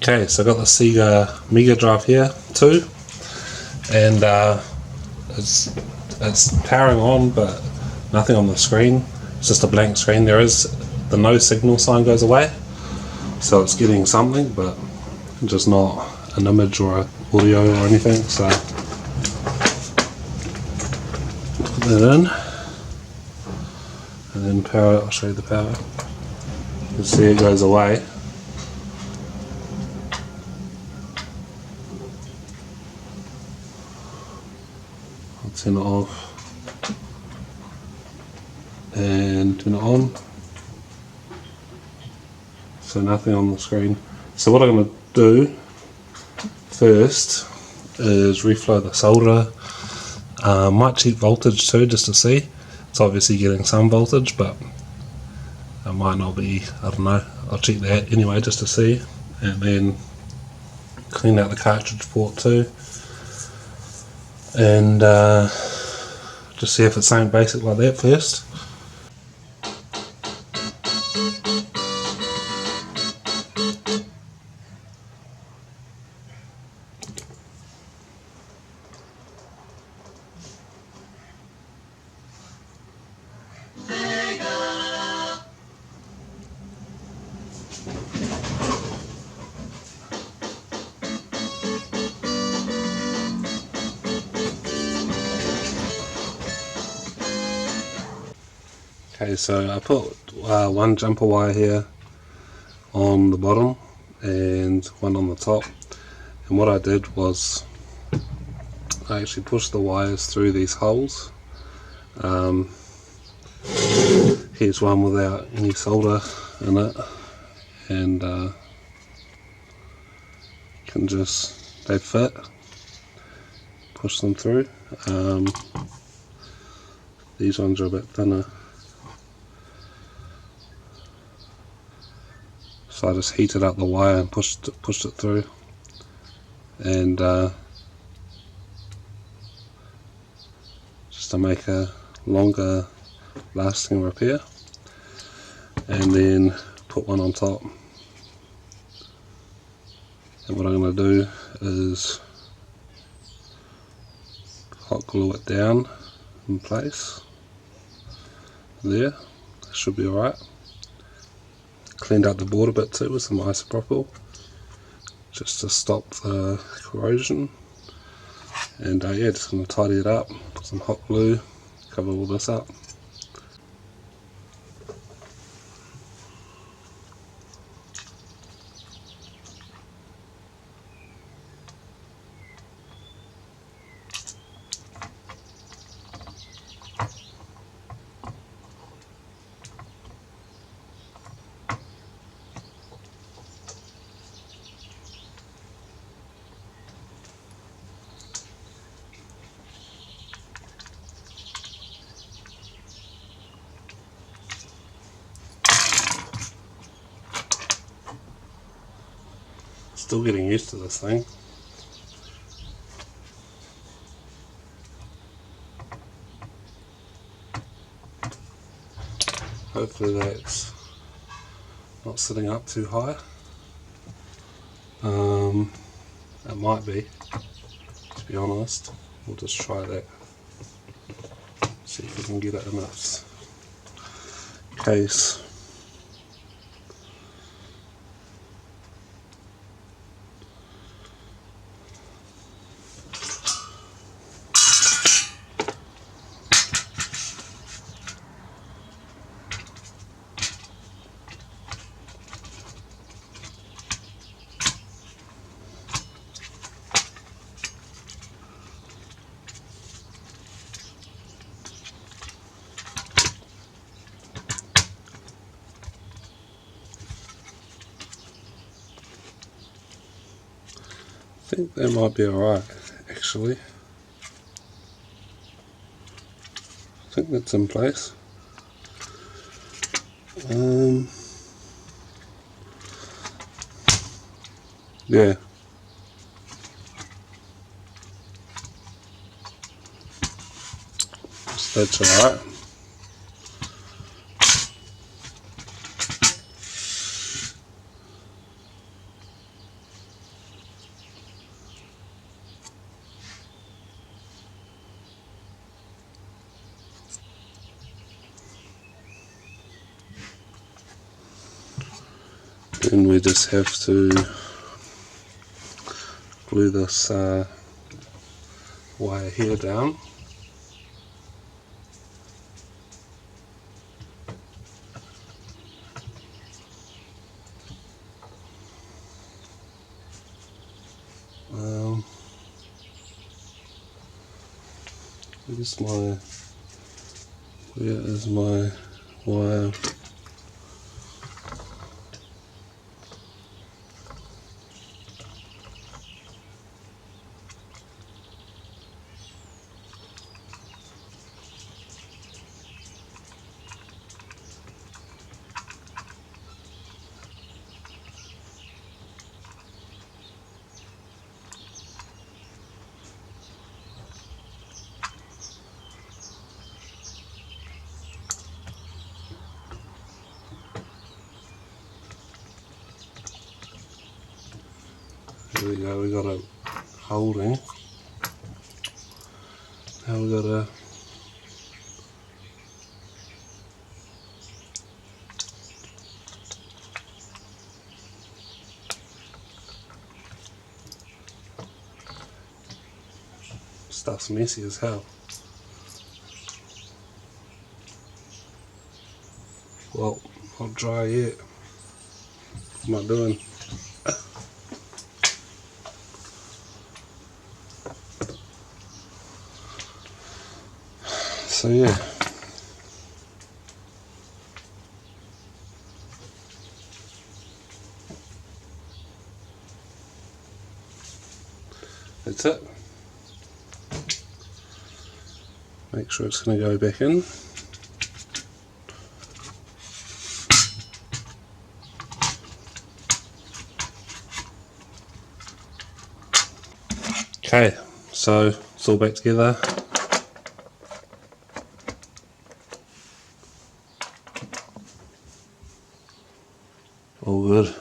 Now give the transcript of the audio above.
Okay, so I got the Sega Mega Drive here too, and it's powering on, but nothing on the screen. It's just a blank screen. There is the no signal sign goes away, so it's getting something, but just not an image or an audio or anything. So put that in, and then power. I'll show you the power. You can see it goes away. I'll turn it off and turn it on. So nothing on the screen. So what I'm going to do first is reflow the solder. Might check voltage too, just to see. It's obviously getting some voltage, but it might not be. I don't know. I'll check that anyway, just to see, and then clean out the cartridge port too, and just see if it's something basic like that first. Okay, so I put one jumper wire here on the bottom and one on the top, and what I did was I actually pushed the wires through these holes. Here's one without any solder in it, and can just, they fit, push them through. These ones are a bit thinner, so I just heated up the wire and pushed it through, and just to make a longer lasting repair, and then put one on top. And what I'm going to do is hot glue it down in place. There, that should be alright. Cleaned out the board a bit too with some isopropyl, just to stop the corrosion. And yeah, just going to tidy it up, put some hot glue, cover all this up. Still getting used to this thing. Hopefully that's not sitting up too high. It might be, to be honest. We'll just try that. See if we can get it in its case. I think that might be alright, actually. I think that's in place. Yeah. So that's alright. Then we just have to glue this wire here down. Where is my wire? There we go, we got it holding. Now we got to stuff's messy as hell. Well, not dry yet. What am I doing? So yeah. That's it. Make sure it's going to go back in. Okay, so it's all back together. All good.